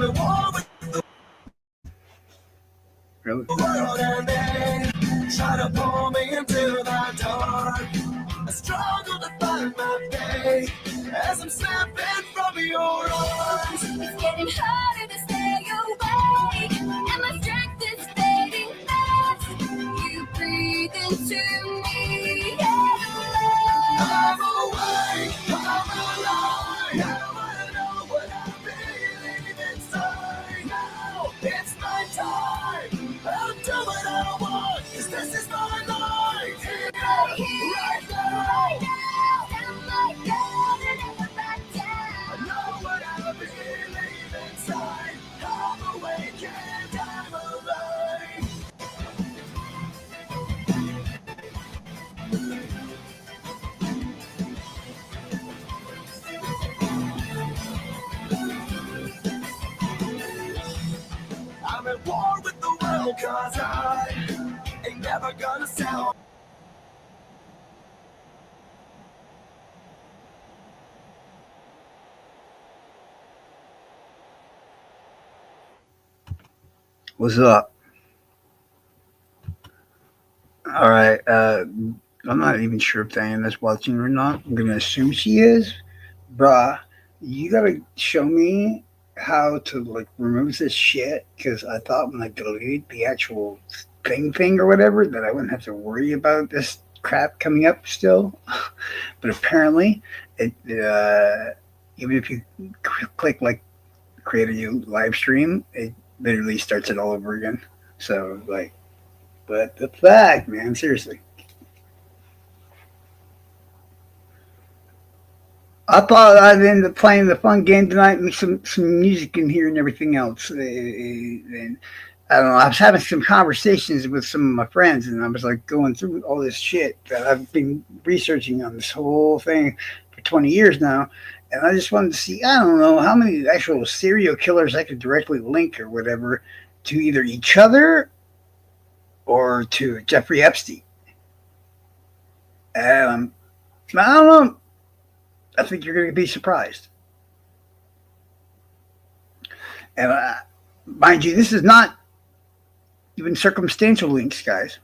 at war with Really? the world and they try to pull me into the dark. I struggle to find my way as I'm slipping from your arms. It's getting harder to stay awake, and my strength is fading fast. You breathe into me, I'm awake, I'm alive. I wanna know what I'm feeling inside. Now it's my time. I'll do what I want, 'cause this is my life. right here, Right right now. now. I'm like God and never back I down. know what I'm feeling inside. I'm awake and I'm alive. I'm at war with the world, 'cause I ain't never gonna sell. What's up? All right. I'm not even sure if Diana's watching or not. I'm gonna assume she is. Bruh, you gotta show me how to like remove this shit because I thought when I deleted the actual thing or whatever that I wouldn't have to worry about this crap coming up still. But apparently, it even if you click like create a new live stream, it literally starts it all over again. So like, but the fact, man, seriously. I thought I'd end up playing the fun game tonight, and some music in here and everything else. And I don't know. I was having some conversations with some of my friends, and I was like going through all this shit that I've been researching on this whole thing for 20 years now. And I just wanted to see, I don't know, how many actual serial killers I could directly link or whatever to either each other or to Jeffrey Epstein. Um, I don't know. I think you're going to be surprised. And mind you, this is not even circumstantial links, guys.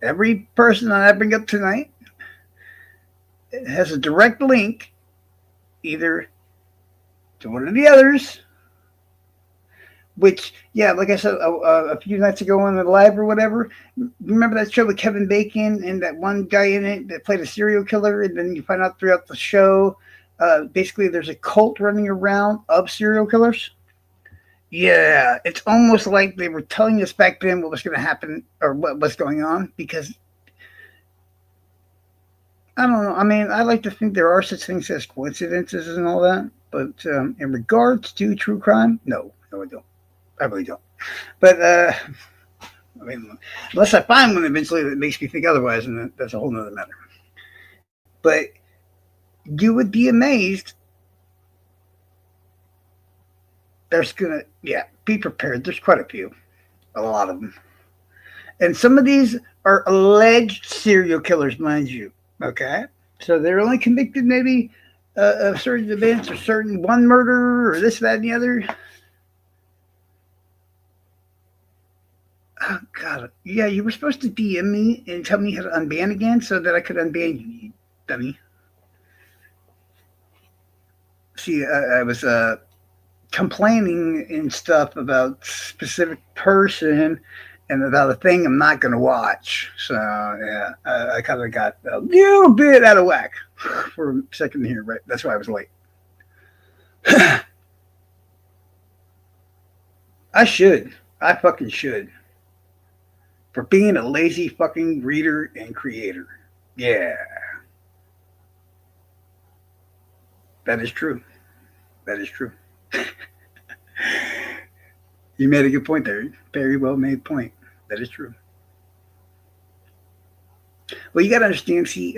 Every person that I bring up tonight has a direct link either to one of the others, which, yeah, like I said a few nights ago on the live or whatever, remember that show with Kevin Bacon and that one guy in it that played a serial killer, and then you find out throughout the show, basically there's a cult running around of serial killers. Yeah, it's almost like they were telling us back then what was going to happen or what was going on because I don't know. I mean, I like to think there are such things as coincidences and all that, but in regards to true crime, no, I don't. I really don't. But I mean, unless I find one eventually that makes me think otherwise, and that's a whole nother matter. But you would be amazed. There's gonna, yeah, be prepared. There's quite a few, a lot of them, and some of these are alleged serial killers, mind you. Okay, so they're only convicted maybe of certain events or certain one murder or this, that, and the other. Oh God, yeah, you were supposed to DM me and tell me how to unban again so that I could unban you, you dummy. See, I was complaining and stuff about specific person and about a thing I'm not going to watch. So yeah, I kind of got a little bit out of whack for a second here, right? That's why I was late. I should. I fucking should. For being a lazy fucking reader and creator. Yeah. That is true. That is true. You made a good point there. Very well made point. That is true. Well, you got to understand. See,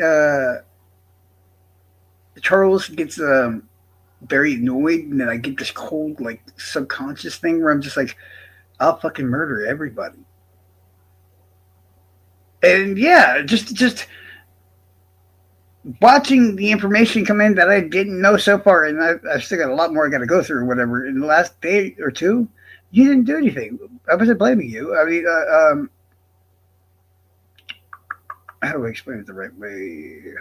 Charles gets very annoyed, and then I get this cold, like subconscious thing where I'm just like, I'll fucking murder everybody. And yeah, just watching the information come in that I didn't know so far, and I've still got a lot more I got to go through or whatever. In the last day or two, you didn't do anything. I wasn't blaming you. I mean, how do I explain it the right way?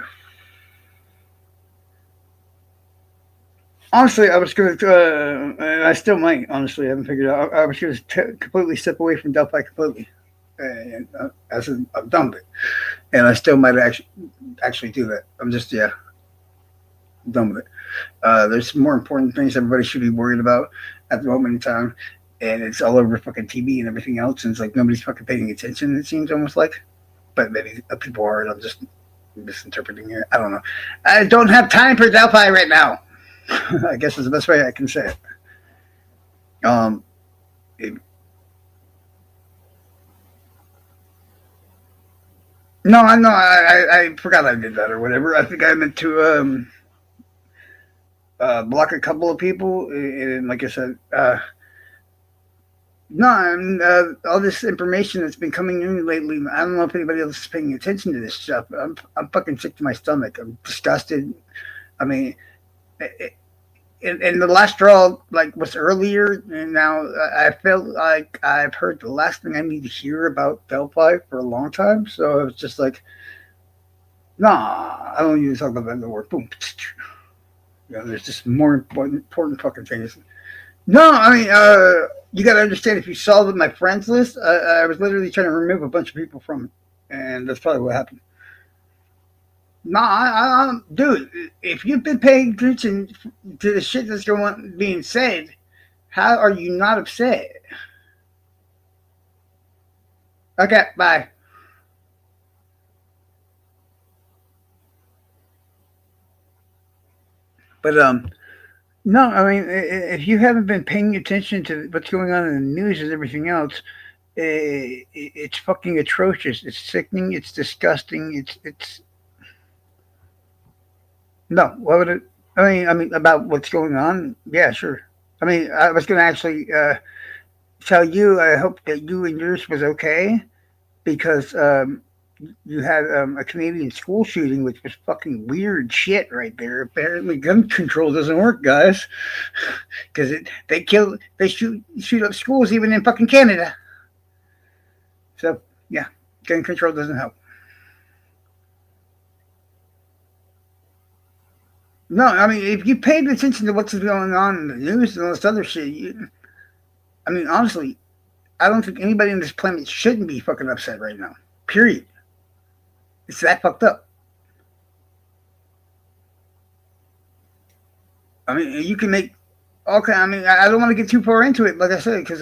Honestly, I was going to, and I still might. Honestly, I haven't figured it out. I was going to completely step away from Delphi completely, and as I'm done with it, and I still might actually do that. I'm just done with it. There's more important things everybody should be worried about at the moment in time, and it's all over fucking TV and everything else, and it's like nobody's fucking paying attention. It seems almost like, but maybe people are, and I'm just misinterpreting it. I don't know. I don't have time for Delphi right now. I guess is the best way I can say it. It no, I know. I forgot I did that or whatever. I think I meant to block a couple of people, and like I said, no, I mean, all this information that's been coming in lately. I don't know if anybody else is paying attention to this stuff. But I'm fucking sick to my stomach. I'm disgusted. I mean, and the last straw like was earlier, and now I felt like I've heard the last thing I need to hear about Delphi for a long time. So I was just like, nah, I don't need to talk about that anymore. Boom. There's just more important fucking things. No, I mean, you got to understand. If you saw my friends list, I was literally trying to remove a bunch of people from it, and that's probably what happened. No, dude, if you've been paying attention to the shit that's going being said, how are you not upset? Okay, bye. But no, I mean, if you haven't been paying attention to what's going on in the news and everything else, it's fucking atrocious. It's sickening. It's disgusting. It's no. What would it? I mean, about what's going on. Yeah, sure. I mean, I was gonna actually tell you. I hope that you and yours was okay because you had a Canadian school shooting, which was fucking weird shit right there. Apparently, gun control doesn't work, guys, because they shoot up schools even in fucking Canada. So yeah, gun control doesn't help. No, I mean if you paid attention to what's going on in the news and all this other shit, I mean honestly, I don't think anybody on this planet shouldn't be fucking upset right now. Period. It's that fucked up. I mean, you can make okay. I mean, I don't want to get too far into it, like I said, because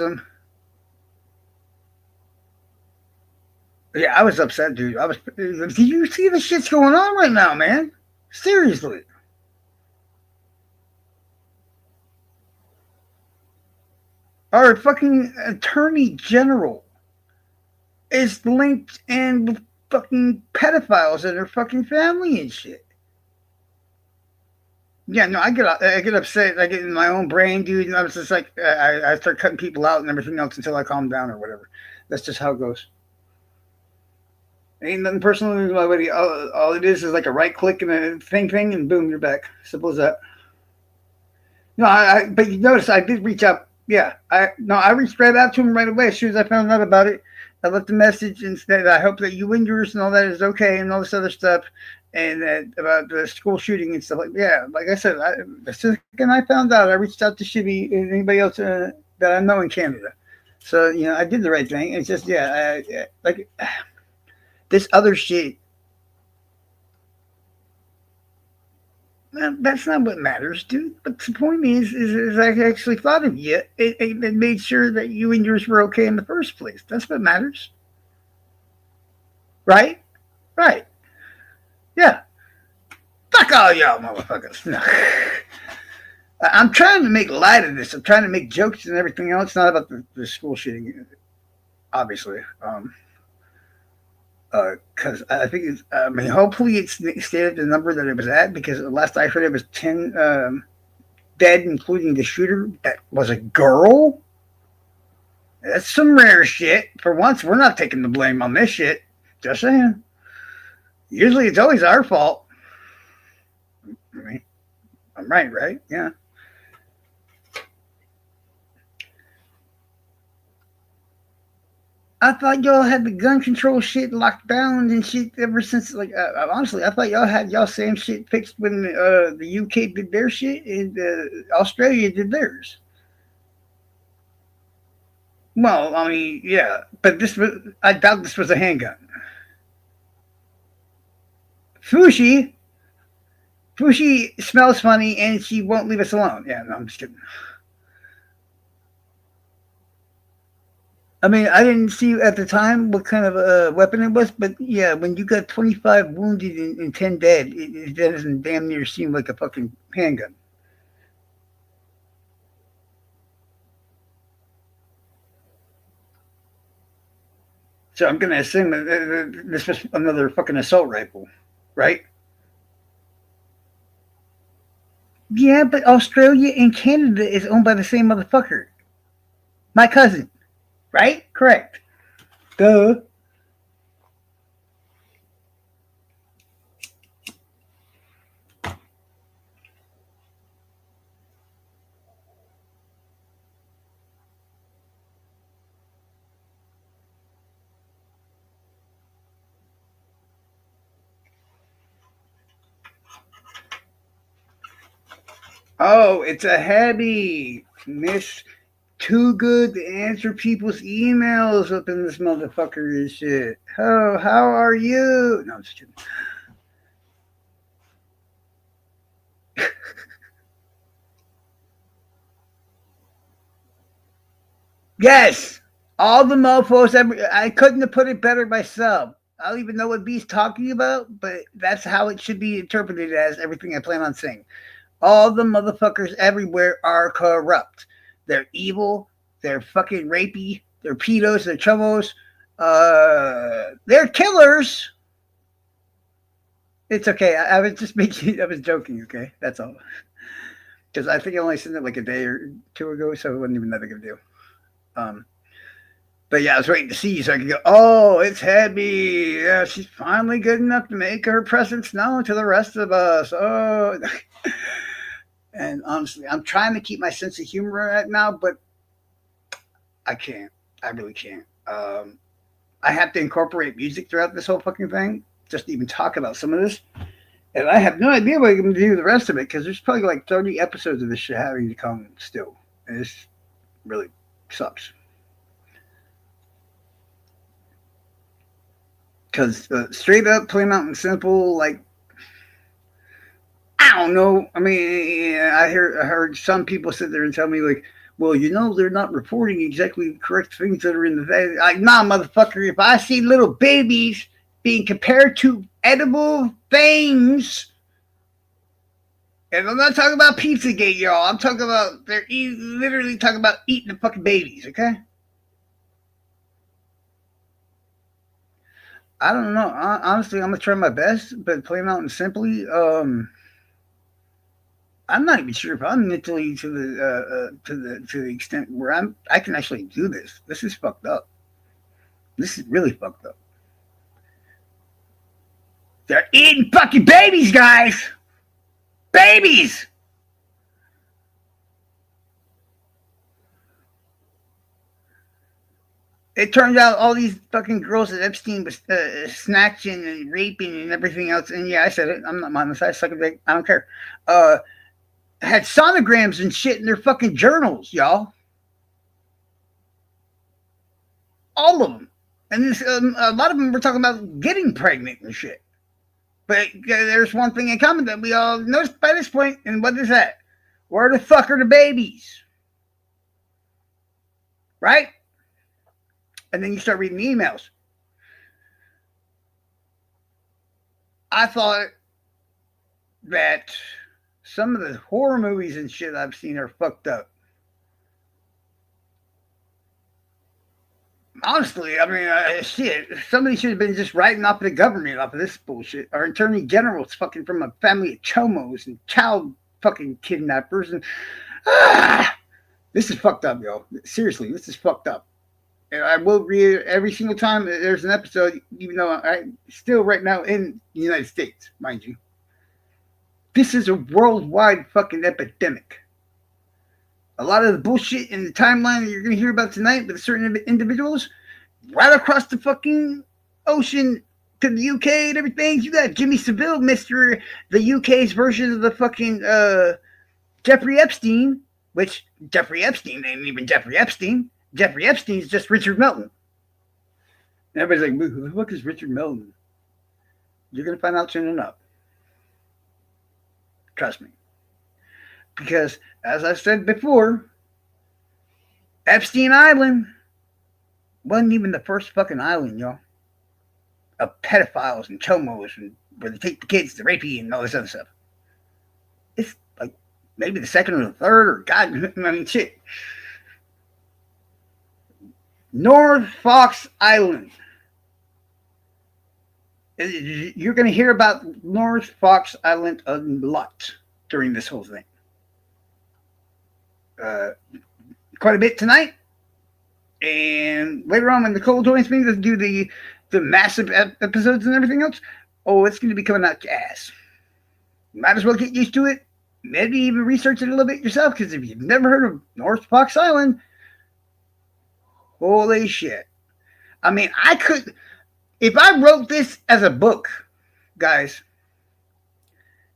yeah, I was upset, dude. I was. Did you see the shit's going on right now, man? Seriously, our fucking attorney general is linked in with fucking pedophiles and their fucking family and shit. Yeah, no, I get upset. I get in my own brain, dude. And I was just like, I start cutting people out and everything else until I calm down or whatever. That's just how it goes. Ain't nothing personal with my buddy. All it is like a right click and a thing, and boom, you're back. Simple as that. No, but you notice I did reach out. Yeah, I reached right out to him right away as soon as I found out about it. I left a message and said I hope that you and yours and all that is okay and all this other stuff, and that about the school shooting and stuff like yeah. Like I said, the second I found out, I reached out to Shibby and anybody else that I know in Canada. So I did the right thing. It's just like this other shit. That's not what matters, dude. But the point is I actually thought of you and made sure that you and yours were okay in the first place. That's what matters, right? Right? Yeah. Fuck all y'all, motherfuckers. No. I'm trying to make light of this. I'm trying to make jokes and everything else. It's not about the school shooting, obviously. Because I think I mean, hopefully it stayed at the number that it was at. Because last I heard, it was 10 dead, including the shooter. That was a girl. That's some rare shit. For once, we're not taking the blame on this shit. Just saying. Usually, it's always our fault. I mean, I'm right? Yeah. I thought y'all had the gun control shit locked down and shit ever since. Like, honestly, I thought y'all had y'all same shit fixed when the UK did their shit and Australia did theirs. Well, I mean, yeah, but this was. I doubt this was a handgun. Fushi, Fushi smells funny and she won't leave us alone. Yeah, no, I'm just kidding. I mean, I didn't see at the time what kind of weapon it was, but yeah, when you got 25 wounded and 10 dead, it doesn't damn near seem like a fucking handgun. So I'm going to assume that this was another fucking assault rifle, right? Yeah, but Australia and Canada is owned by the same motherfucker. My cousin, right? Correct. Duh. Oh, it's a heavy miss. Too good to answer people's emails up in this motherfucker and shit. Oh, how are you? No, I'm just kidding. Yes, all the mofos. I couldn't have put it better myself. I don't even know what B's talking about, but that's how it should be interpreted as everything I plan on saying. All the motherfuckers everywhere are corrupt. They're evil. They're fucking rapey. They're pedos. They're chumos. They're killers. It's okay. I was just making. I was joking. Okay, that's all. Because I think I only sent it like a day or two ago, so it wasn't even that big of a deal. Um, but yeah, I was waiting to see so I could go. Oh, it's heavy. Yeah, she's finally good enough to make her presence known to the rest of us. Oh, and honestly, I'm trying to keep my sense of humor right now, but I can't. I really can't. I have to incorporate music throughout this whole fucking thing just to even talk about some of this. And I have no idea what I'm going to do the rest of it because there's probably like 30 episodes of this shit having to come still. And this really sucks. Because straight up, plain out and simple, like, I don't know. I mean, I heard some people sit there and tell me, like, well, they're not reporting exactly the correct things that are in the thing. Like, nah, motherfucker, if I see little babies being compared to edible things, and I'm not talking about Pizzagate, y'all. I'm talking about literally talking about eating the fucking babies. Okay. I don't know. Honestly, I'm gonna try my best, but plain out and simply, I'm not even sure if I'm mentally to the extent where I can actually do this. This is fucked up. This is really fucked up. They're eating fucking babies, guys. Babies. It turns out all these fucking girls that Epstein was snatching and raping and everything else, and yeah, I said it. I'm not mindless. I suck a dick. I don't care. Had sonograms and shit in their fucking journals, y'all. All of them. And a lot of them were talking about getting pregnant and shit. But there's one thing in common that we all noticed by this point, and what is that? Where the fuck are the babies? Right? And then you start reading the emails. I thought that some of the horror movies and shit I've seen are fucked up. Honestly, I mean, shit. Somebody should have been just writing off the government off of this bullshit. Our attorney general's fucking from a family of chomos and child fucking kidnappers, and this is fucked up, yo. Seriously, this is fucked up. And I will read every single time there's an episode, even though I still right now in the United States, mind you. This is a worldwide fucking epidemic. A lot of the bullshit in the timeline that you're going to hear about tonight with certain individuals right across the fucking ocean to the UK and everything. You got Jimmy Savile, Mr. the UK's version of the fucking Jeffrey Epstein, which Jeffrey Epstein ain't even Jeffrey Epstein. Jeffrey Epstein is just Richard Melton. And everybody's like, who the fuck is Richard Melton? You're going to find out soon enough. Trust me. Because, as I said before, Epstein Island wasn't even the first fucking island, y'all, of pedophiles and chomos and where they take the kids to rapey and all this other stuff. It's like maybe the second or the third, or God, I mean, shit. North Fox Island. You're going to hear about North Fox Island a lot during this whole thing. Quite a bit tonight. And later on when Nicole joins me to do the massive episodes and everything else, oh, it's going to be coming out your ass. You might as well get used to it. Maybe even research it a little bit yourself, because if you've never heard of North Fox Island, holy shit. I mean, I could, if I wrote this as a book, guys,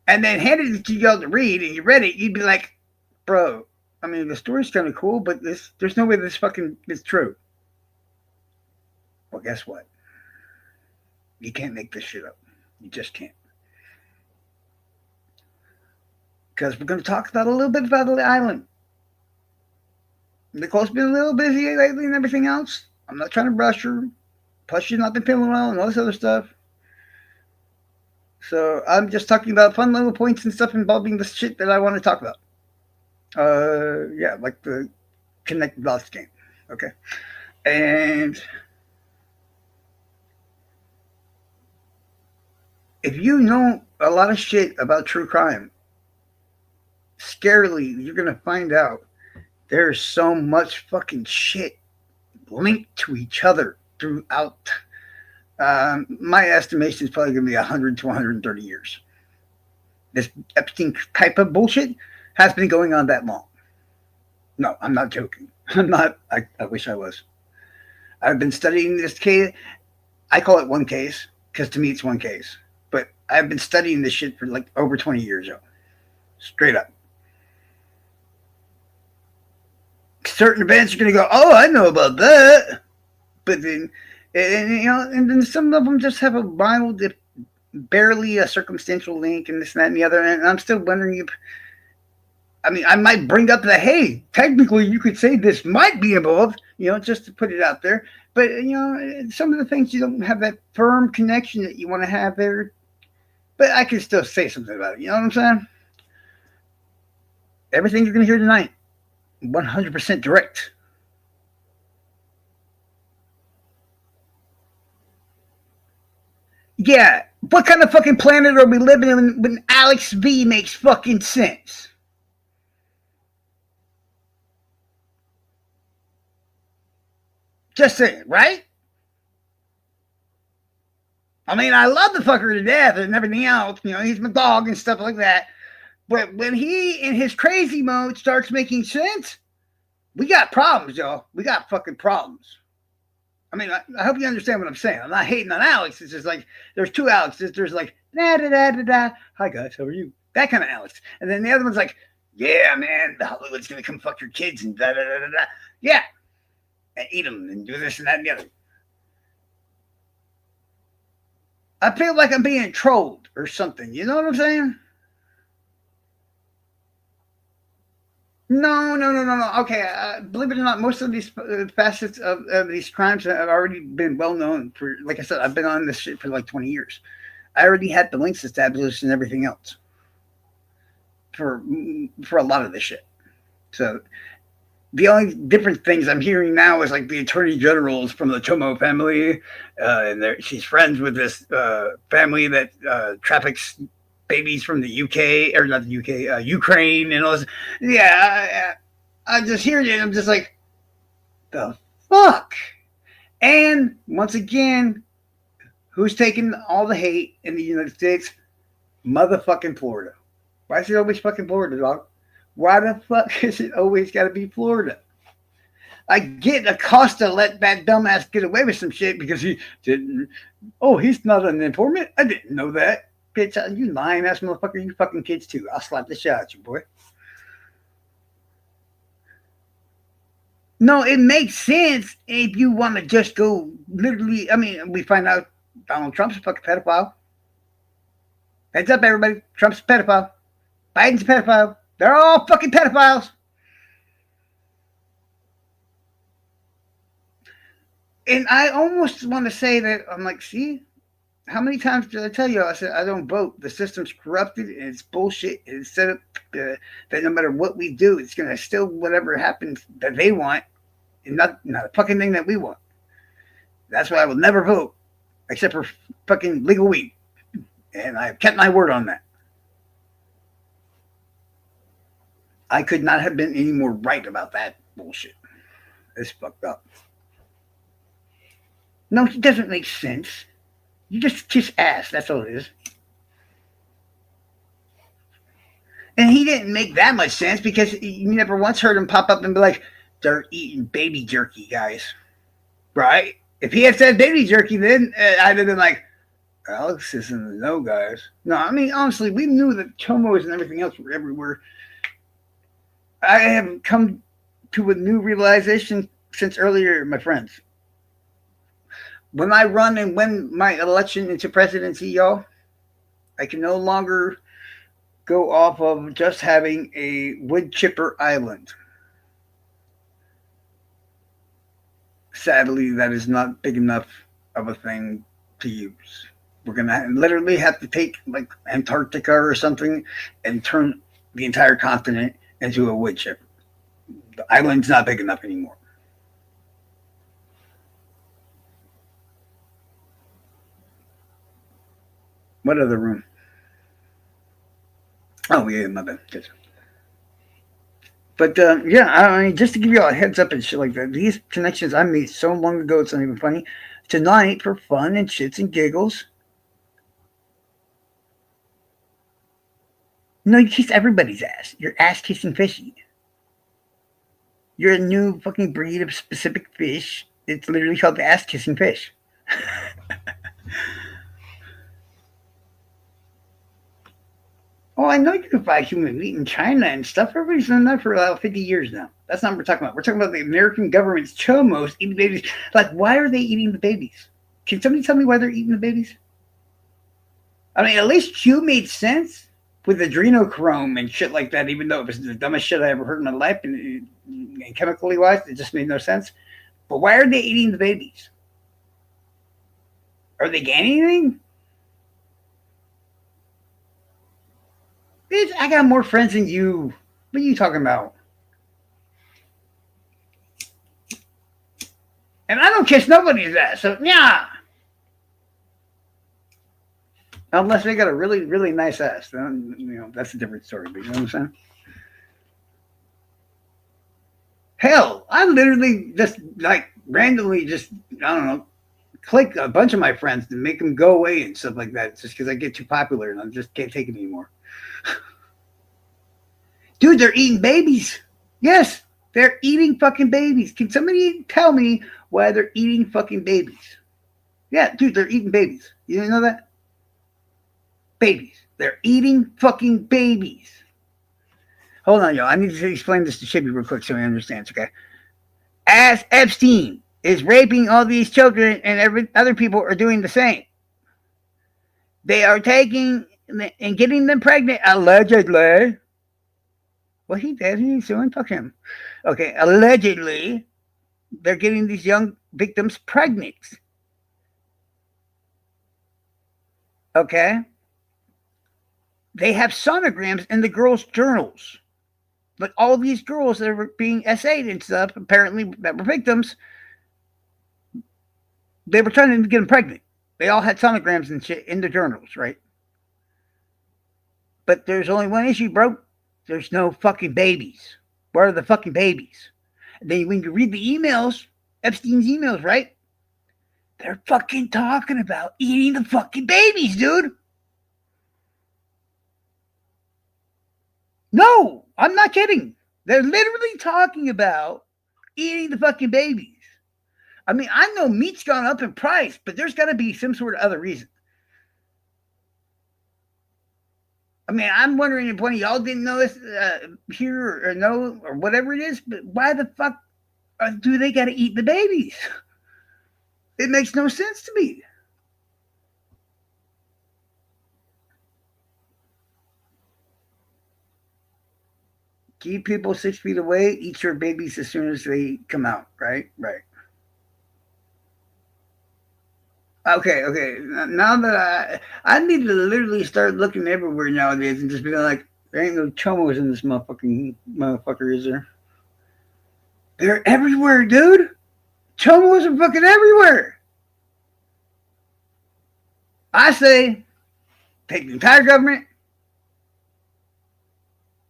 and then handed it to y'all to read, and you read it, you'd be like, bro, I mean, the story's kind of cool, but there's no way this fucking is true. Well, guess what? You can't make this shit up. You just can't. Because we're going to talk about a little bit about the island. Nicole's been a little busy lately and everything else. I'm not trying to rush her. Plus, she's not been feeling well and all this other stuff. So I'm just talking about fun little points and stuff involving the shit that I want to talk about. Yeah, like the Connect the Dots game. Okay. And if you know a lot of shit about true crime, scarily, you're going to find out there's so much fucking shit linked to each other throughout. My estimation is probably going to be 100 to 130 years. This Epstein type of bullshit has been going on that long. No, I'm not joking. I'm not. I wish I was. I've been studying this case. I call it one case because to me it's one case. But I've been studying this shit for like over 20 years, yo. Straight up. Certain events you're going to go, oh, I know about that. But then, and then some of them just have a mild, barely a circumstantial link and this and that and the other. And I'm still wondering if, I mean, I might bring up that, hey, technically you could say this might be involved, just to put it out there. But, some of the things you don't have that firm connection that you want to have there. But I can still say something about it. You know what I'm saying? Everything you're going to hear tonight, 100% direct. Yeah, what kind of fucking planet are we living in when Alex V makes fucking sense? Just saying, right? I mean, I love the fucker to death and everything else. He's my dog and stuff like that. But when he, in his crazy mode, starts making sense, we got problems, y'all. We got fucking problems. I mean, I hope you understand what I'm saying. I'm not hating on Alex. It's just like, there's two Alexes. There's like, da-da-da-da-da. Hi, guys. How are you? That kind of Alex. And then the other one's like, yeah, man, the Hollywood's going to come fuck your kids and da-da-da-da-da. Yeah. And eat them and do this and that and the other. I feel like I'm being trolled or something. You know what I'm saying? No. Okay, believe it or not, most of these facets of these crimes have already been well known for, like I said, I've been on this shit for like 20 years. I already had the links established and everything else for a lot of this shit. So the only different things I'm hearing now is like the attorney generals from the Chomo family, and she's friends with this family that traffics babies from the UK, or not the UK, Ukraine and all this. Yeah, I just hear it and I'm just like, the fuck? And once again, who's taking all the hate in the United States? Motherfucking Florida. Why is it always fucking Florida, dog? Why the fuck is it always got to be Florida? I get Acosta let that dumbass get away with some shit because he didn't. Oh, he's not an informant? I didn't know that. Bitch, you lying ass motherfucker. You fucking kids too. I'll slap the shit out of you, boy. No, it makes sense if you want to just go literally. I mean, we find out Donald Trump's a fucking pedophile. Heads up, everybody. Trump's a pedophile. Biden's a pedophile. They're all fucking pedophiles. And I almost want to say that I'm like, see, how many times did I tell you? I said I don't vote. The system's corrupted and it's bullshit. It's set up that no matter what we do, it's gonna still whatever happens that they want, and not a fucking thing that we want. That's why I will never vote, except for fucking legal weed, and I've kept my word on that. I could not have been any more right about that bullshit. It's fucked up. No, it doesn't make sense. You just kiss ass. That's all it is. And he didn't make that much sense because you never once heard him pop up and be like, they're eating baby jerky, guys. Right? If he had said baby jerky, then I'd have been like, Alex is in the know, guys. No, I mean, honestly, we knew that chomos and everything else were everywhere. I have come to a new realization since earlier, my friends. When I run and win my election into presidency, y'all, I can no longer go off of just having a wood chipper island. Sadly, that is not big enough of a thing to use. We're going to literally have to take like Antarctica or something and turn the entire continent into a wood chipper. The island's not big enough anymore. What other room? Oh, yeah, my bad. Yes. But yeah, I mean, just to give you all a heads up and shit like that, these connections I made so long ago, it's not even funny. Tonight, for fun and shits and giggles. No, you kiss everybody's ass. You're ass kissing fishy. You're a new fucking breed of specific fish. It's literally called the ass kissing fish. Oh, I know you can buy human meat in China and stuff. Everybody's done that for about 50 years now. That's not what we're talking about. We're talking about the American government's chomos eating babies. Like, why are they eating the babies? Can somebody tell me why they're eating the babies? I mean, at least Q made sense with adrenochrome and shit like that, even though it was the dumbest shit I ever heard in my life, and chemically wise, it just made no sense. But why are they eating the babies? Are they gaining anything? Bitch, I got more friends than you. What are you talking about? And I don't kiss nobody's ass, so yeah. Unless they got a really, really nice ass. Then, that's a different story. But you know what I'm saying? Hell, I literally just, like, randomly just, I don't know, click a bunch of my friends to make them go away and stuff like that just because I get too popular and I just can't take it anymore. Dude, they're eating babies. Yes, they're eating fucking babies. Can somebody tell me why they're eating fucking babies? Yeah, dude, they're eating babies. You didn't know that? Babies. They're eating fucking babies. Hold on, y'all. I need to explain this to Chippy real quick so he understands, okay? As Epstein is raping all these children and other people are doing the same. They are taking and getting them pregnant, allegedly. Well, he did. He's doing. Fuck him. Okay, allegedly, they're getting these young victims pregnant. Okay? They have sonograms in the girls' journals. Like all these girls that are being essayed and stuff, apparently, that were victims, they were trying to get them pregnant. They all had sonograms and shit in the journals, right? But there's only one issue, bro. There's no fucking babies. Where are the fucking babies? And then when you read the emails, Epstein's emails, right? They're fucking talking about eating the fucking babies, dude. No, I'm not kidding. They're literally talking about eating the fucking babies. I mean, I know meat's gone up in price, but there's got to be some sort of other reason. I mean, I'm wondering if one of y'all didn't know this here or know or whatever it is, but why the fuck do they got to eat the babies? It makes no sense to me. Keep people 6 feet away, eat your babies as soon as they come out, right? Right. Okay. Now that I need to literally start looking everywhere nowadays and just being like, there ain't no chomos in this motherfucker, is there? They're everywhere, dude. Chomos are fucking everywhere. I say, take the entire government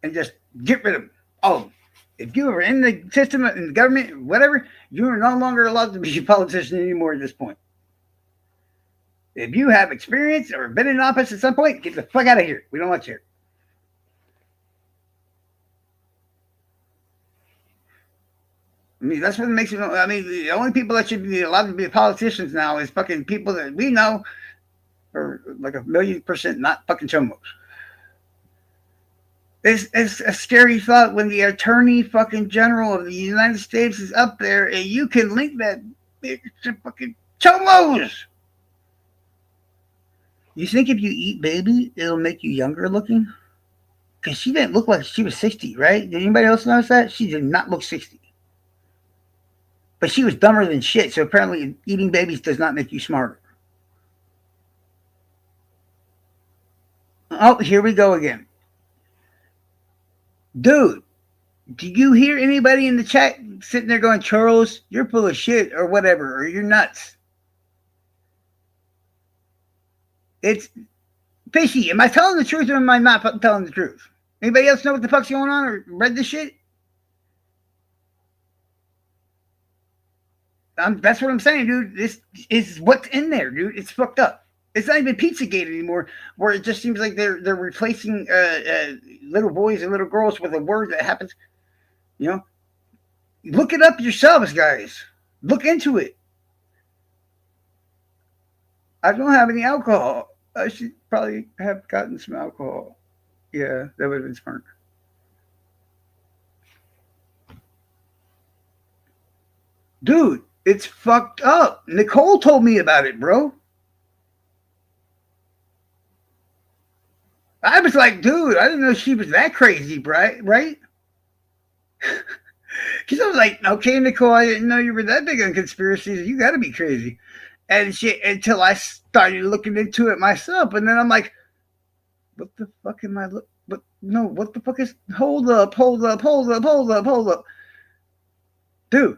and just get rid of them. Oh, if you are in the system, in the government, whatever, you are no longer allowed to be a politician anymore at this point. If you have experience or been in office at some point, get the fuck out of here. We don't want you here. I mean, that's what makes it. I mean, the only people that should be allowed to be politicians now is fucking people that we know are like 1,000,000% not fucking chomos. It's a scary thought when the attorney fucking general of the United States is up there and you can link that bitch to fucking chomos. You think if you eat baby, it'll make you younger looking? Because she didn't look like she was 60, right? Did anybody else notice that? She did not look 60. But she was dumber than shit, so apparently eating babies does not make you smarter. Oh, here we go again. Dude, do you hear anybody in the chat sitting there going, Charles, you're full of shit or whatever, or you're nuts? It's fishy. Am I telling the truth or am I not telling the truth? Anybody else know what the fuck's going on or read this shit? That's what I'm saying, dude. This is what's in there, dude. It's fucked up. It's not even Pizzagate anymore, where it just seems like they're replacing little boys and little girls with a word that happens. You know, look it up yourselves, guys. Look into it. I don't have any alcohol. I should probably have gotten some alcohol. Yeah, that would have been smart. Dude, it's fucked up. Nicole told me about it, bro. I was like, dude, I didn't know she was that crazy, right? Because I was like, okay, Nicole, I didn't know you were that big on conspiracies. You got to be crazy. And shit, until I started looking into it myself. And then I'm like, what the fuck am I look? But no, what the fuck is? Hold up. Dude.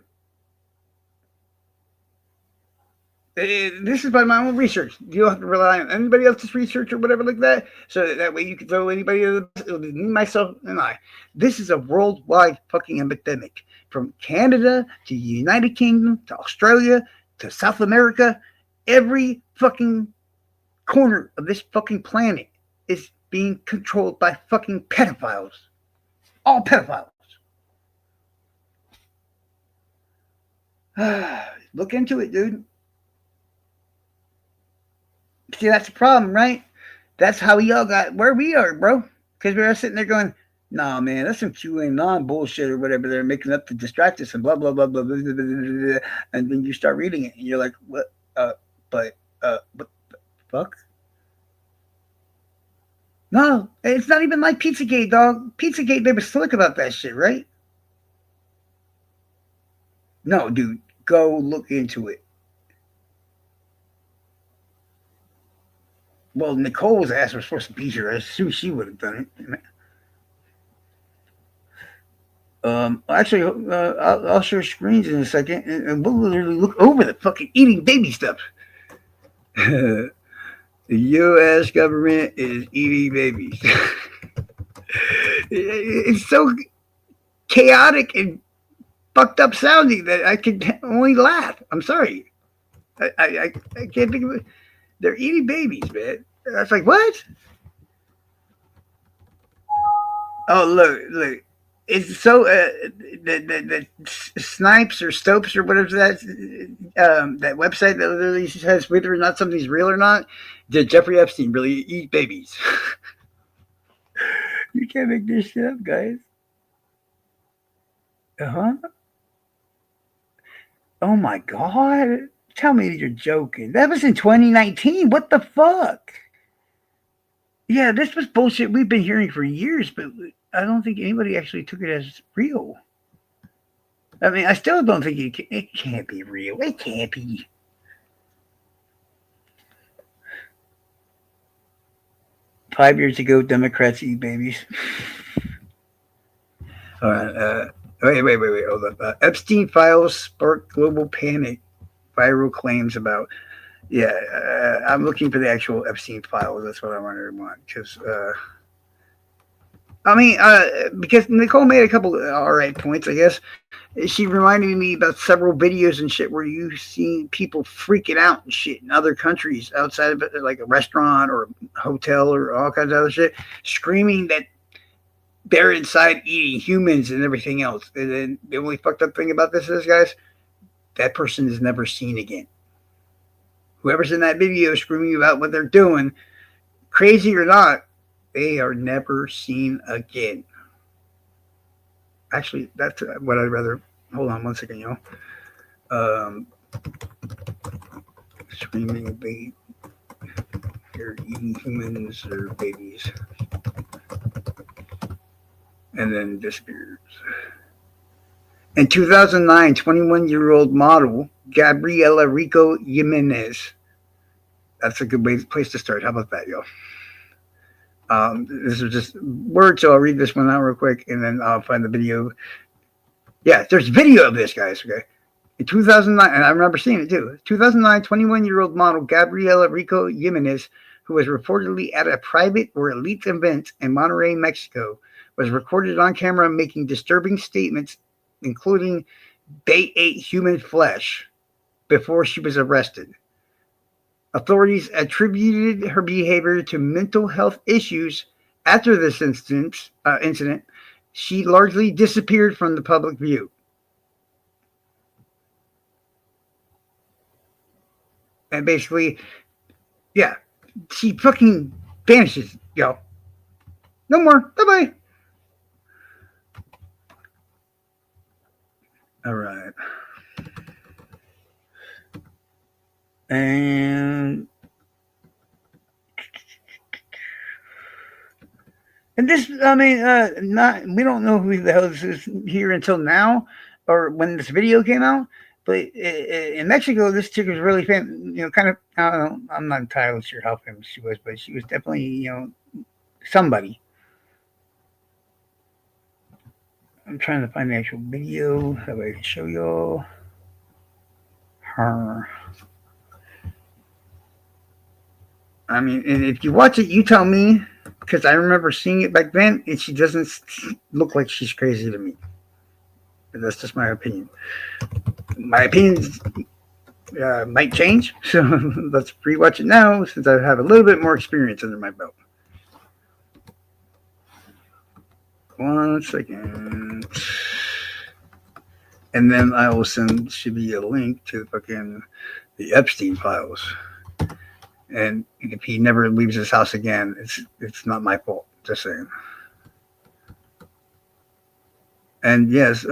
This is by my own research. You don't have to rely on anybody else's research or whatever like that. So that way you can throw anybody under the bus. It'll be me, myself, and I. This is a worldwide fucking epidemic. From Canada to the United Kingdom to Australia to South America. Every fucking corner of this fucking planet is being controlled by fucking pedophiles. All pedophiles. Look into it, dude. See, that's the problem, right? That's how we all got where we are, bro. Because we were sitting there going, nah, man, that's some QAnon bullshit or whatever they're making up to distract us and blah, blah, blah, blah, blah, blah, blah, blah. And then you start reading it and you're like, what? What the fuck? No, it's not even like Pizzagate, dog. Pizzagate, they were slick about that shit, right? No, dude, go look into it. Well, Nicole's ass was supposed to be here. I assume she would have done it. Actually, I'll share screens in a second, and we'll literally look over the fucking eating baby stuff. The U.S. government is eating babies. It's so chaotic and fucked up sounding that I can only laugh. I'm sorry. I can't think of it. They're eating babies, man. I was like, what? Oh, look. It's so the Snipes or Stopes or whatever that website that literally says whether or not something's real or not. Did Jeffrey Epstein really eat babies? You can't make this shit up, guys. Uh huh. Oh my god! Tell me you're joking. That was in 2019. What the fuck? Yeah, this was bullshit we've been hearing for years, but I don't think anybody actually took it as real. I mean, I still don't think it can't be real. It can't be. 5 years ago, Democrats eat babies. All right. Wait. Hold up. Epstein files spark global panic. Viral claims about. Yeah, I'm looking for the actual Epstein files. That's what I want because. Because Nicole made a couple all right points, I guess. She reminded me about several videos and shit where you see people freaking out and shit in other countries outside of it, like a restaurant or a hotel or all kinds of other shit, screaming that they're inside eating humans and everything else. And then the only fucked up thing about this is, guys, that person is never seen again. Whoever's in that video screaming about what they're doing, crazy or not, they are never seen again. Actually, that's what I'd rather. Hold on 1 second, y'all. Screaming baby, you're eating humans or babies, and then disappears. In 2009, 21-year-old model Gabriela Rico Jimenez. That's a good place to start. How about that, y'all? This is just words, so I'll read this one out real quick, and then I'll find the video. Yeah, there's video of this, guys. Okay. In 2009, and I remember seeing it too. 2009, 21-year-old model Gabriela Rico Jimenez, who was reportedly at a private or elite event in Monterrey, Mexico, was recorded on camera making disturbing statements, including they ate human flesh, before she was arrested. Authorities attributed her behavior to mental health issues. After this incident, she largely disappeared from the public view. And basically, yeah, she fucking vanishes, yo. No more. Bye bye. All right. And this, I mean, not we don't know who the hell this is here until now, or when this video came out. But in Mexico, this chick was really famous. Kind of. I don't know. I'm not entirely sure how famous she was, but she was definitely, somebody. I'm trying to find the actual video that I can show y'all her. I mean, if you watch it, you tell me, because I remember seeing it back then, and she doesn't look like she's crazy to me. But that's just my opinion. My opinions might change, so let's rewatch it now, since I have a little bit more experience under my belt. 1 second. And then I will send should be a link to the Epstein files. And if he never leaves his house again, it's not my fault. Just saying. And yes,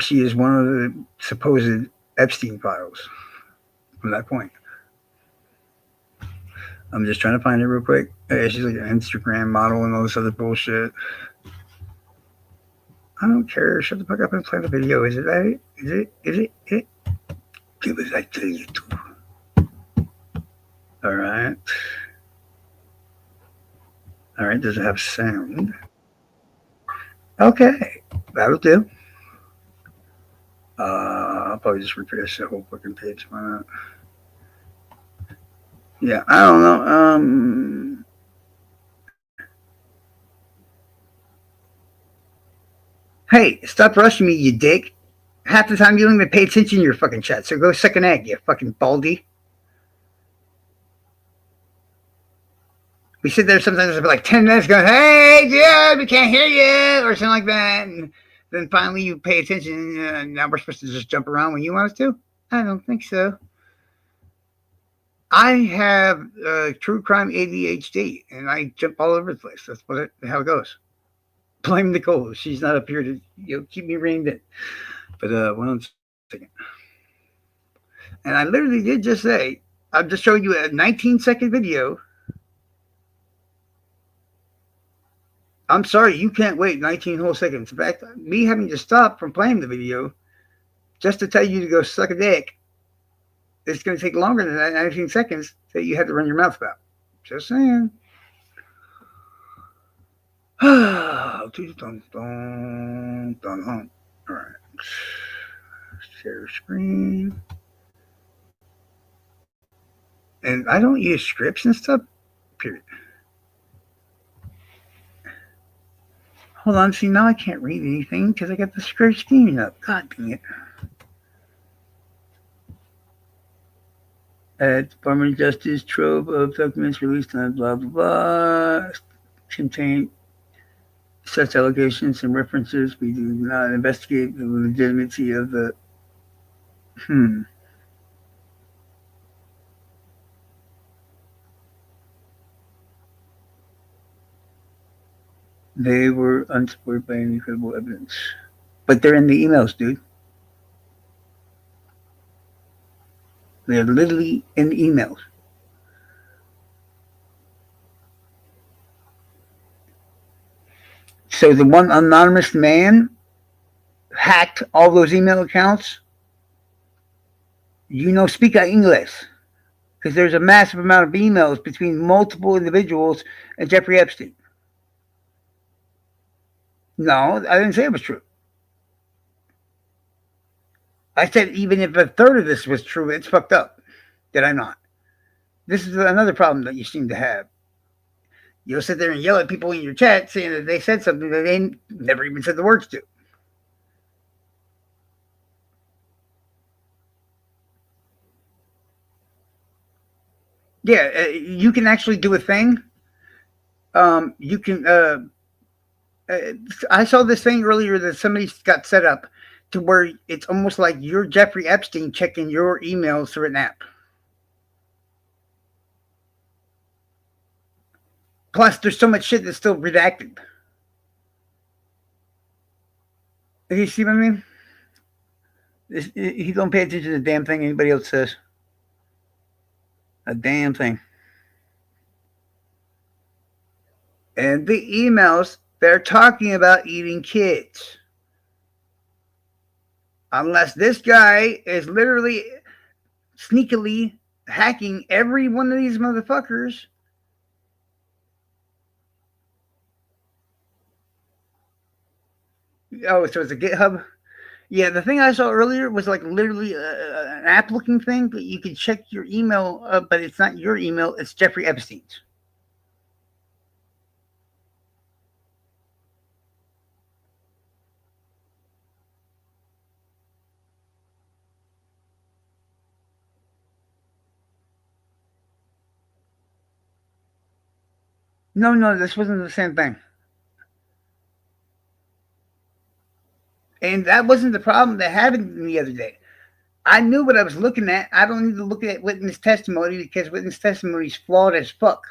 she is one of the supposed Epstein files from that point. I'm just trying to find it real quick. She's like an Instagram model and all this other bullshit. I don't care. Shut the fuck up and play the video. Is it right? Is it? Do as I tell you to. All right. All right. Does it have sound? Okay. That'll do. I'll probably just refresh the whole fucking page. Why not? Yeah, I don't know. Hey, stop rushing me, you dick. Half the time you don't even pay attention to your fucking chat, so go suck an egg, you fucking baldy. We sit there sometimes for like 10 minutes going, hey, dude, we can't hear you, or something like that. And then finally you pay attention. Now we're supposed to just jump around when you want us to? I don't think so. I have true crime ADHD, and I jump all over the place. That's how it goes. Blame Nicole. She's not up here to keep me reined in. But 1 second. And I literally did just say, I'll just show you a 19-second video. I'm sorry, you can't wait 19 whole seconds. In fact, me having to stop from playing the video just to tell you to go suck a dick, it's going to take longer than that 19 seconds that you had to run your mouth about. Just saying. All right. Share screen. And I don't use scripts and stuff, period. Hold on, see, now I can't read anything because I got the script screen up. God dang it. Department of Justice trove of documents released on blah, blah, blah. Contain such allegations and references. We do not investigate the legitimacy of the. They were unsupported by any credible evidence. But they're in the emails, dude. They're literally in the emails. So the one anonymous man hacked all those email accounts. Speak English. Because there's a massive amount of emails between multiple individuals and Jeffrey Epstein. No, I didn't say it was true. I said even if a third of this was true, it's fucked up. Did I not? This is another problem that you seem to have. You'll sit there and yell at people in your chat saying that they said something that they never even said the words to. Yeah, you can actually do a thing. You can. I saw this thing earlier that somebody got set up to where it's almost like you're Jeffrey Epstein checking your emails through an app. Plus, there's so much shit that's still redacted. You see what I mean? You don't pay attention to the damn thing anybody else says. A damn thing. And the emails, they're talking about eating kids. Unless this guy is literally sneakily hacking every one of these motherfuckers. Oh, so it's a GitHub? Yeah, the thing I saw earlier was like literally an app looking thing, but you can check your email, but it's not your email, it's Jeffrey Epstein's. No, this wasn't the same thing. And that wasn't the problem that happened the other day. I knew what I was looking at. I don't need to look at witness testimony because witness testimony is flawed as fuck.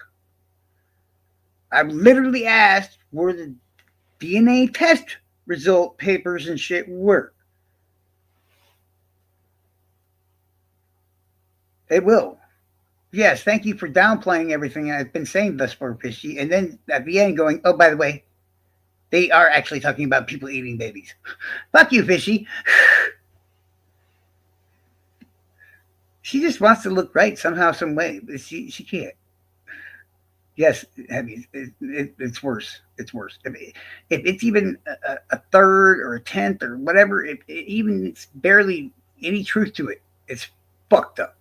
I literally asked where the DNA test result papers and shit were. It will. Yes, thank you for downplaying everything I've been saying thus far, Fishy. And then at the end going, oh, by the way, they are actually talking about people eating babies. Fuck you, Fishy. She just wants to look right somehow, some way, but she can't. Yes, it's worse. It's worse. If it's even a third or a tenth or whatever, even it's barely any truth to it, it's fucked up.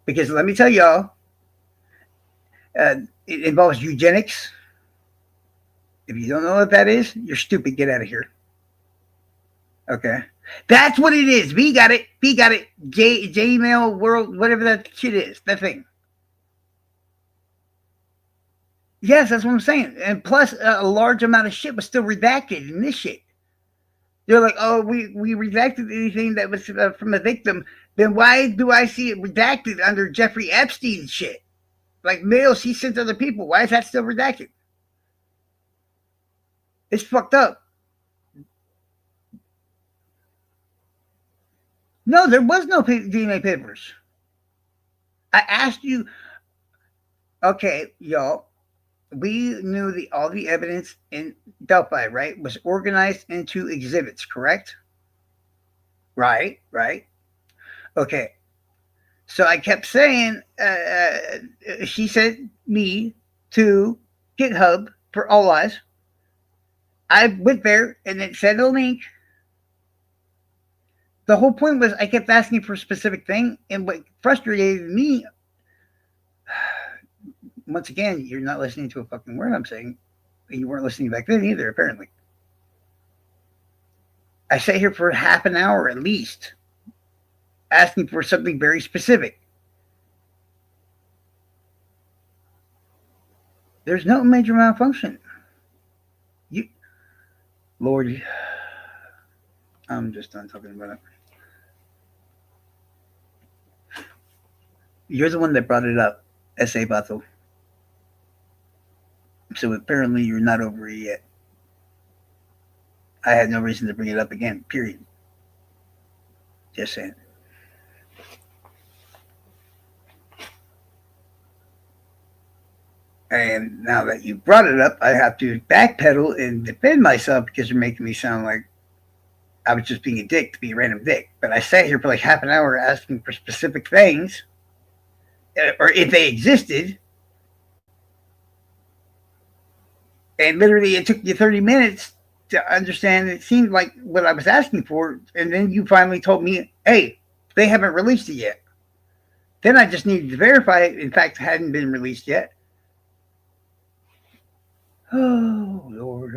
Because let me tell y'all, it involves eugenics. If you don't know what that is, you're stupid. Get out of here. Okay. That's what it is. We got it. Gmail world, whatever that shit is. That thing. Yes, that's what I'm saying. And plus, a large amount of shit was still redacted in this shit. They're like, oh, we redacted anything that was from the victim. Then why do I see it redacted under Jeffrey Epstein shit? Like mails he sent to other people. Why is that still redacted? It's fucked up. No, there was no DNA papers. I asked you. Okay, y'all. We knew all the evidence in Delphi, right, was organized into exhibits, correct? Right, right. Okay. So I kept saying, she sent me to GitHub for All Eyes. I went there and it said a link. The whole point was I kept asking for a specific thing, and what frustrated me, once again, you're not listening to a fucking word I'm saying. You weren't listening back then either, apparently. I sat here for half an hour at least, asking for something very specific. There's no major malfunction. You, Lord, I'm just done talking about it. You're the one that brought it up, S.A. Bato. So apparently you're not over it yet. I had no reason to bring it up again, period. Just saying. And now that you brought it up, I have to backpedal and defend myself because you're making me sound like I was just being a dick to be a random dick. But I sat here for like half an hour asking for specific things, or if they existed. And literally it took you 30 minutes to understand. It seemed like what I was asking for. And then you finally told me, hey, they haven't released it yet. Then I just needed to verify it. In fact, it hadn't been released yet. Oh, Lord.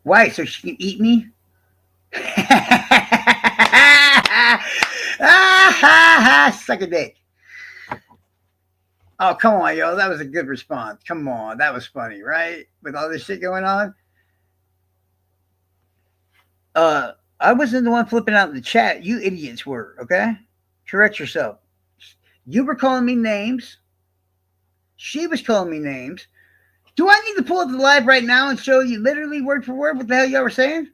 Why? So she can eat me? Suck a dick. Oh, come on, yo. That was a good response. Come on. That was funny, right? With all this shit going on. I wasn't the one flipping out in the chat. You idiots were, okay? Correct yourself. You were calling me names. She was calling me names. Do I need to pull up the live right now and show you literally word for word what the hell y'all were saying?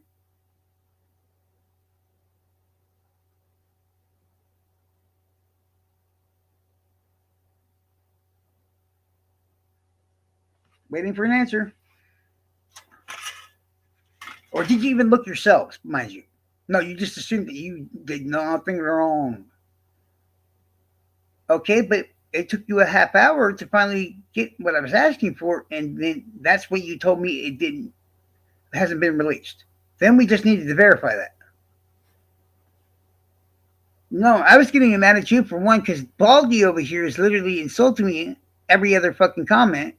Waiting for an answer. Or did you even look yourselves, mind you? No, you just assumed that you did nothing wrong. Okay, but it took you a half hour to finally get what I was asking for, and then that's what you told me it hasn't been released. Then we just needed to verify that. No, I was getting mad at you for one, because Baldy over here is literally insulting me every other fucking comment.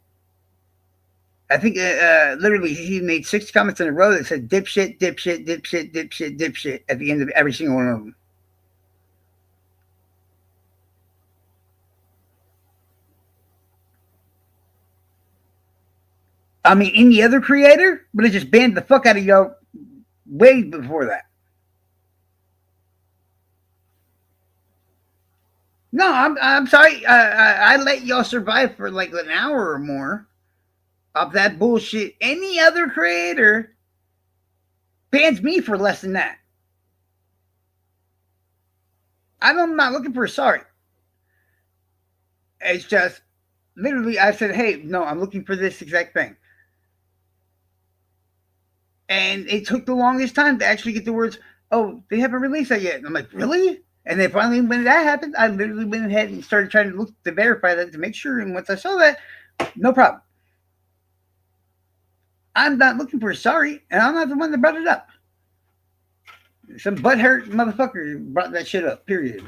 I think literally he made 6 comments in a row that said dipshit, dipshit, dipshit, dipshit, dipshit at the end of every single one of them. I mean, any other creator would have just banned the fuck out of y'all way before that. No, I'm sorry. I let y'all survive for like an hour or more of that bullshit. Any other creator bans me for less than that. I'm not looking for a sorry. It's just literally I said, hey, no, I'm looking for this exact thing. And it took the longest time to actually get the words, oh, they haven't released that yet. And I'm like, really? And then finally, when that happened, I literally went ahead and started trying to look to verify that to make sure. And once I saw that, no problem. I'm not looking for a sorry, and I'm not the one that brought it up. Some butthurt motherfucker brought that shit up, period.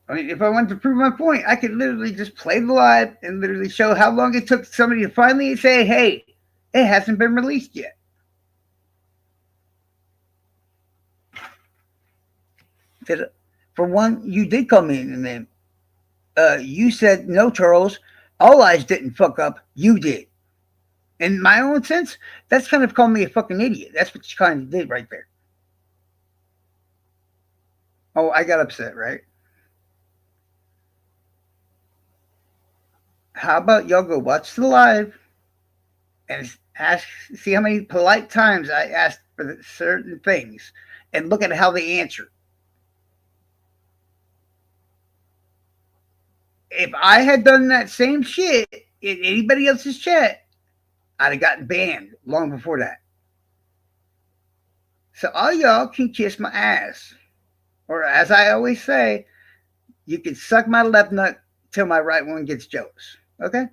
I mean, if I wanted to prove my point, I could literally just play the live and literally show how long it took somebody to finally say, hey, it hasn't been released yet. Did, for one, you did call me a name. You said, no, Charles, all eyes didn't fuck up. You did. In my own sense, that's kind of calling me a fucking idiot. That's what you kind of did right there. Oh, I got upset, right? How about y'all go watch the live and ask, see how many polite times I asked for certain things, and look at how they answer. If I had done that same shit in anybody else's chat, I'd have gotten banned long before that. So all y'all can kiss my ass. Or as I always say, you can suck my left nut till my right one gets jealous. Okay?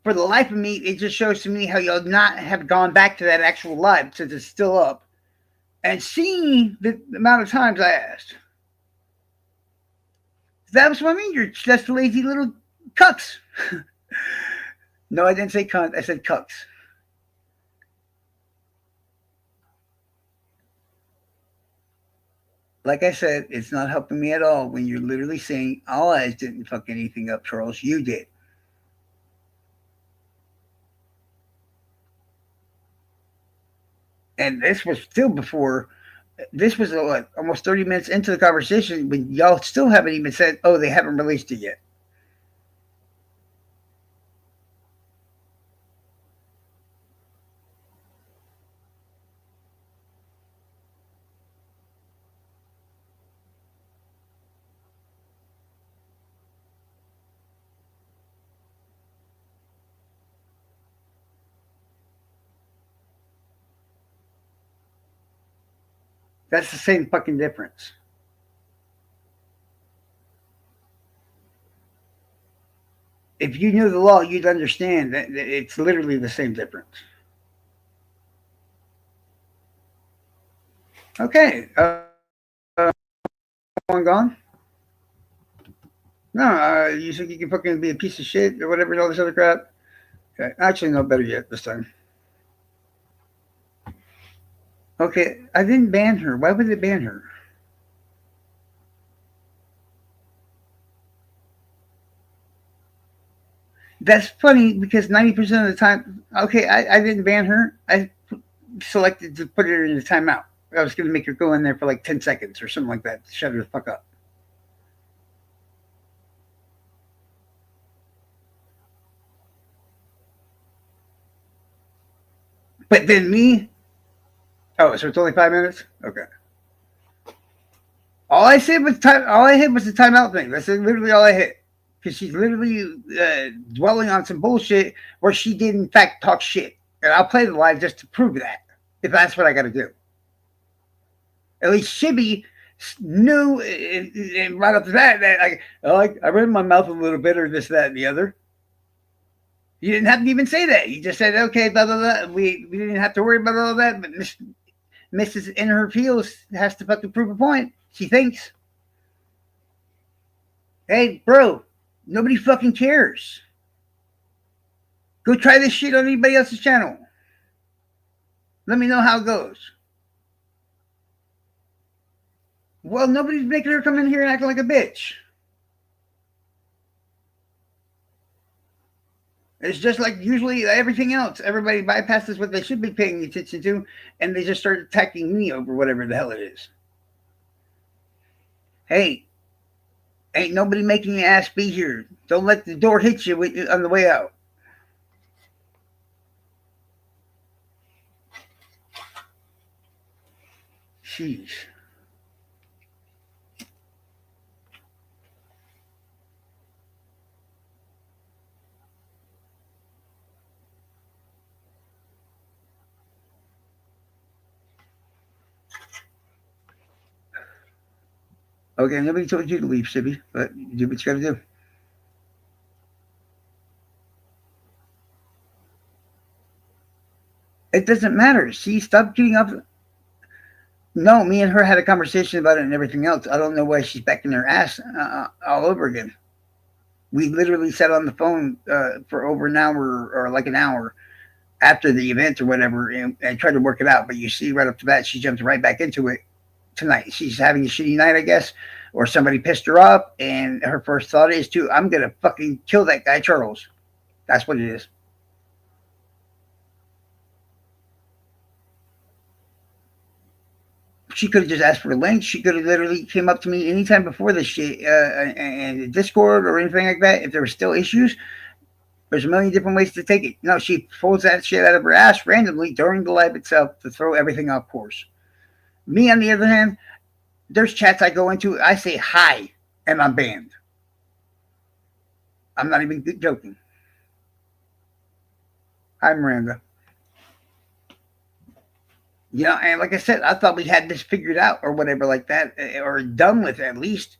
For the life of me, it just shows to me how y'all not have gone back to that actual live since it's still up and seeing the amount of times I asked. That's what I mean. You're just lazy little cucks. No, I didn't say cunt. I said cucks. Like I said, it's not helping me at all when you're literally saying all eyes didn't fuck anything up, Charles. You did. And this was still before. This was what, almost 30 minutes into the conversation when y'all still haven't even said, oh, they haven't released it yet. That's the same fucking difference. If you knew the law, you'd understand that it's literally the same difference. Okay. One gone? No, you think you can fucking be a piece of shit or whatever and all this other crap? Okay. Actually, no, better yet this time. Okay, I didn't ban her. Why would it ban her? That's funny because 90% of the time, okay, I didn't ban her. I selected to put her in the timeout. I was going to make her go in there for like 10 seconds or something like that to shut her the fuck up. But then me, oh, so it's only 5 minutes? Okay. All I said was time. All I hit was the timeout thing. That's literally all I hit. Because she's literally dwelling on some bullshit where she did in fact talk shit, and I'll play the live just to prove that. If that's what I got to do. At least Shibby knew, and right up to that like, oh, I ran my mouth a little bit, or this, that, and the other. You didn't have to even say that. You just said, okay, blah, blah, blah. We didn't have to worry about all that. But Mrs. In her feels has to fucking prove a point. She thinks. Hey, bro, nobody fucking cares. Go try this shit on anybody else's channel. Let me know how it goes. Well, nobody's making her come in here and act like a bitch. It's just like usually everything else. Everybody bypasses what they should be paying attention to, and they just start attacking me over whatever the hell it is. Hey, ain't nobody making your ass be here. Don't let the door hit you on the way out. Sheesh. Okay, nobody told you to leave, Sibby, but do what you gotta do. It doesn't matter. She stopped getting up. No, me and her had a conversation about it and everything else. I don't know why she's backing her ass all over again. We literally sat on the phone for over an hour or like an hour after the event or whatever, and tried to work it out. But you see, right up to that, she jumps right back into it tonight. She's having a shitty night, I guess, or somebody pissed her off, and her first thought is to, I'm gonna fucking kill that guy Charles. That's what it is. She could have just asked for a link. She could have literally came up to me anytime before this shit, and Discord or anything like that. If there were still issues, there's a million different ways to take it. No, she pulls that shit out of her ass randomly during the live itself to throw everything off course. Me, on the other hand, there's chats I go into, I say hi, and I'm banned. I'm not even joking. Hi, Miranda. You know, and like I said, I thought we had this figured out or whatever like that, or done with at least.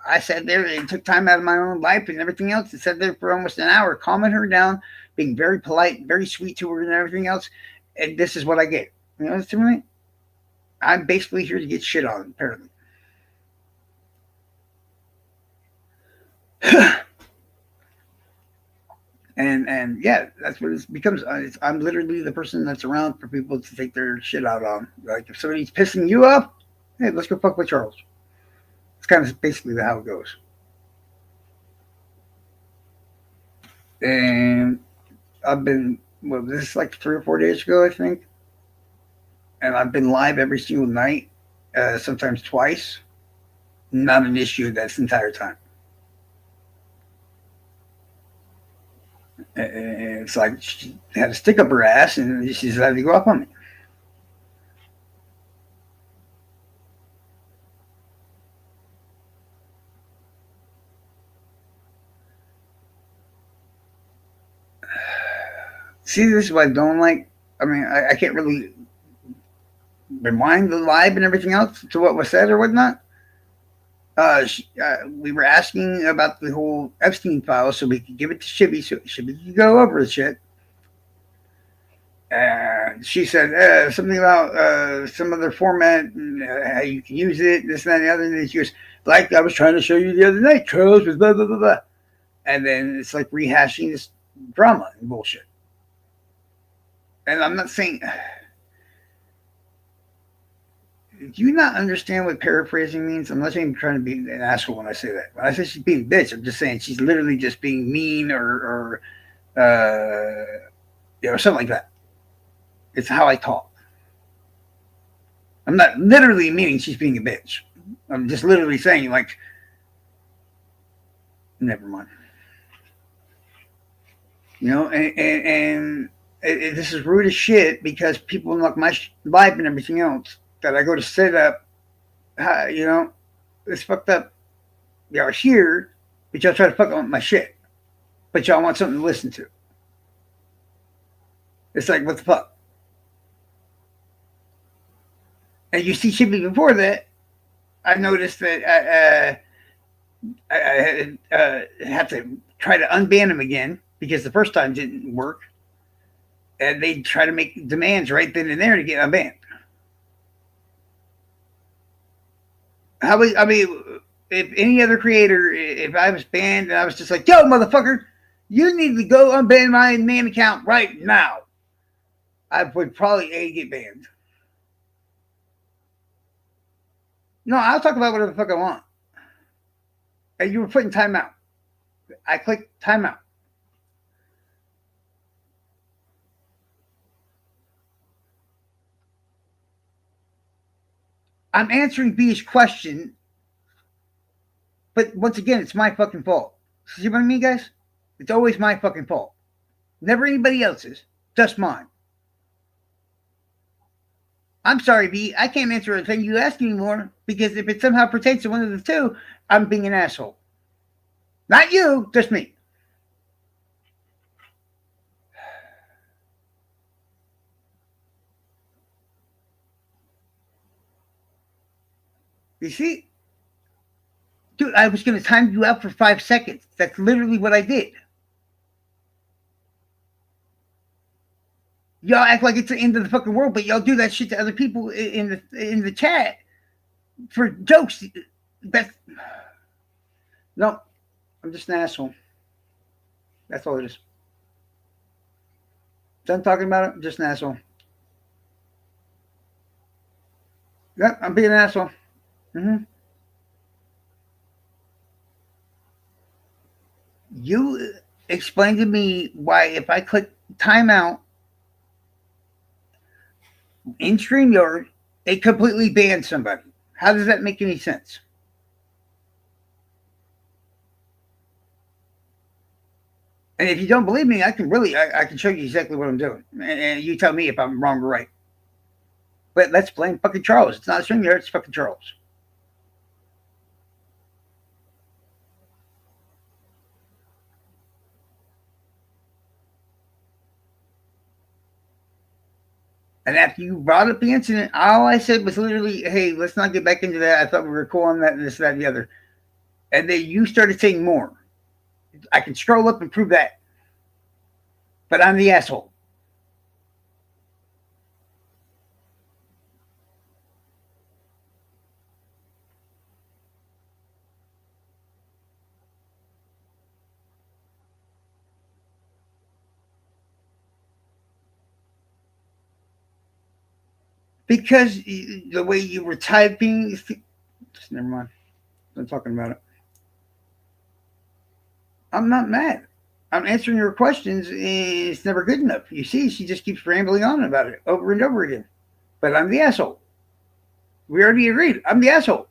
I sat there and took time out of my own life and everything else and sat there for almost an hour, calming her down, being very polite, very sweet to her and everything else. And this is what I get. You know what I mean? I'm basically here to get shit on, apparently. And yeah, that's what it becomes. I'm literally the person that's around for people to take their shit out on. Like if somebody's pissing you off, hey, let's go fuck with Charles. It's kind of basically how it goes. And I've been, well, this is like 3 or 4 days ago, I think, and I've been live every single night, sometimes twice. Not an issue this entire time. And it's like she had a stick up her ass and she decided to go up on me. See, this is what I don't like. I mean, I can't really rewind the live and everything else to what was said or whatnot. We were asking about the whole Epstein file so we could give it to Shibby so Shibby could go over the shit. She said something about some other format and how you can use it, this and that and the other. And she goes, like I was trying to show you the other night, Charles, was blah, blah, blah, blah. And then it's like rehashing this drama and bullshit. And I'm not saying... Do you not understand what paraphrasing means? I'm not even trying to be an asshole when I say that. When I say she's being a bitch, I'm just saying she's literally just being mean or something like that. It's how I talk. I'm not literally meaning she's being a bitch. I'm just literally saying, like, never mind. You know, and this is rude as shit because people like my life and everything else that I go to set up, you know, it's fucked up. Y'all here, but y'all try to fuck up my shit. But y'all want something to listen to. It's like, what the fuck? And you see Chippy before that, I noticed that I had to try to unban him again because the first time didn't work. And they try to make demands right then and there to get unbanned. I mean, if any other creator, if I was banned and I was just like, yo, motherfucker, you need to go unban my main account right now, I would probably get banned. No, I'll talk about whatever the fuck I want. And you were putting timeout. I clicked timeout. I'm answering B's question, but once again, it's my fucking fault. See what I mean, guys? It's always my fucking fault. Never anybody else's. Just mine. I'm sorry, B. I can't answer anything you ask anymore because if it somehow pertains to one of the two, I'm being an asshole. Not you, just me. You see? Dude, I was going to time you out for 5 seconds. That's literally what I did. Y'all act like it's the end of the fucking world, but y'all do that shit to other people in the chat for jokes. That's no, I'm just an asshole. That's all it is. Done talking about it. Just an asshole. Yep, I'm being an asshole. Hmm. You explain to me why if I click timeout in StreamYard, it completely bans somebody. How does that make any sense? And if you don't believe me, I can really, I can show you exactly what I'm doing, and you tell me if I'm wrong or right. But let's blame fucking Charles. It's not StreamYard, it's fucking Charles. And after you brought up the incident, all I said was literally, "Hey, let's not get back into that. I thought we were cool on that, and this, that, and the other." And then you started saying more. I can scroll up and prove that, but I'm the asshole. Because the way you were typing, just never mind. I'm talking about it. I'm not mad. I'm answering your questions. It's never good enough. You see, she just keeps rambling on about it over and over again. But I'm the asshole. We already agreed. I'm the asshole.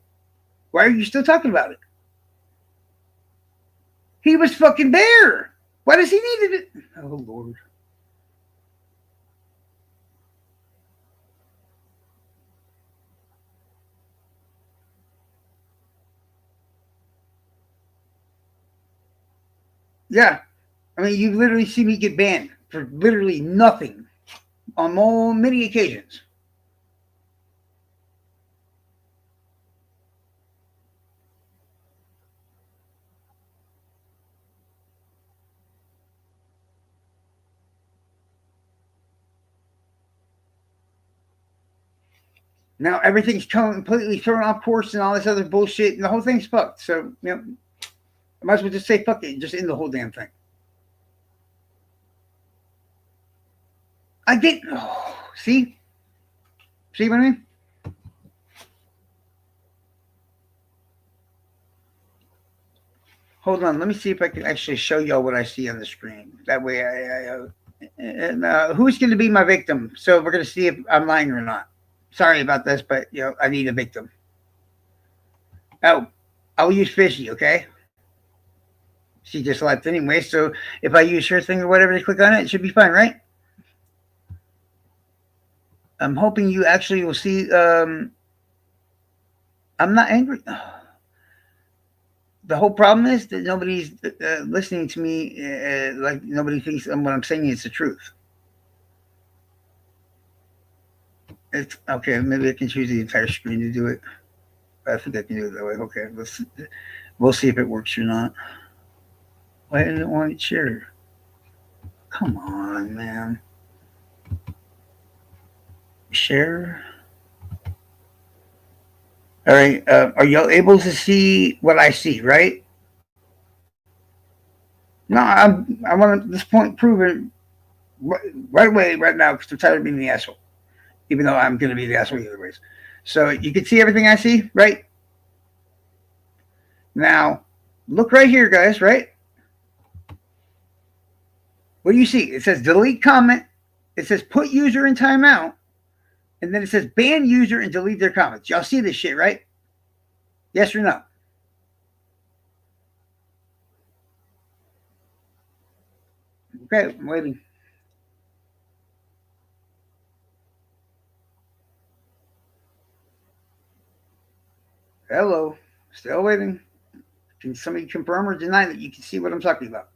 Why are you still talking about it? He was fucking there. Why does he need it? Oh, Lord. Yeah. I mean, you literally see me get banned for literally nothing on many occasions. Now everything's completely thrown off course and all this other bullshit, and the whole thing's fucked. So, I might as well just say fuck it and just end the whole damn thing. I did. Oh, see what I mean? Hold on, let me see if I can actually show y'all what I see on the screen. That way, and who's going to be my victim? So we're going to see if I'm lying or not. Sorry about this, but I need a victim. Oh, I'll use Fishy, okay? She just left anyway, so if I use her thing or whatever to click on it, it should be fine, right? I'm hoping you actually will see. I'm not angry. The whole problem is that nobody's listening to me. Like nobody thinks what I'm saying is the truth. It's okay. Maybe I can choose the entire screen to do it. I think I can do it that way. Okay, we'll see if it works or not. Why didn't it want to share? Come on, man. Share. All right. Are y'all able to see what I see? Right? No, I want to at this point prove it right away, right now, because I'm tired of being the asshole. Even though I'm going to be the asshole either ways. So you can see everything I see, right? Now, look right here, guys, right? What do you see? It says delete comment. It says put user in timeout. And then it says ban user and delete their comments. Y'all see this shit, right? Yes or no? Okay, I'm waiting. Hello. Still waiting. Can somebody confirm or deny that you can see what I'm talking about?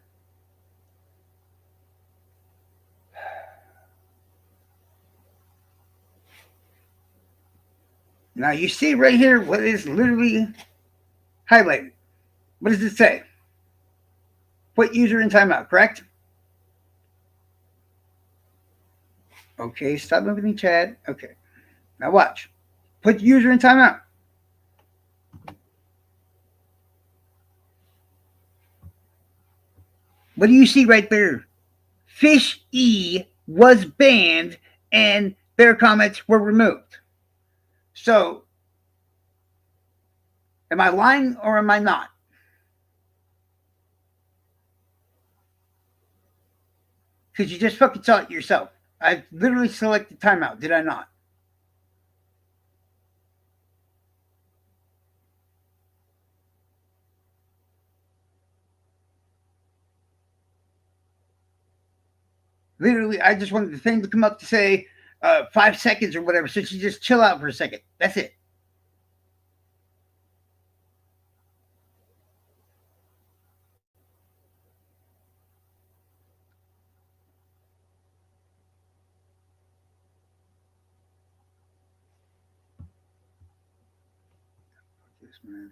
Now you see right here what is literally highlighted. What does it say? Put user in timeout, correct? Okay, stop moving, Chad. Okay, now watch. Put user in timeout. What do you see right there? Fish E was banned and their comments were removed. So, am I lying or am I not? Because you just fucking saw it yourself. I literally selected timeout, did I not? Literally, I just wanted the thing to come up to say 5 seconds or whatever, so she just chill out for a second. That's it. Yes, man.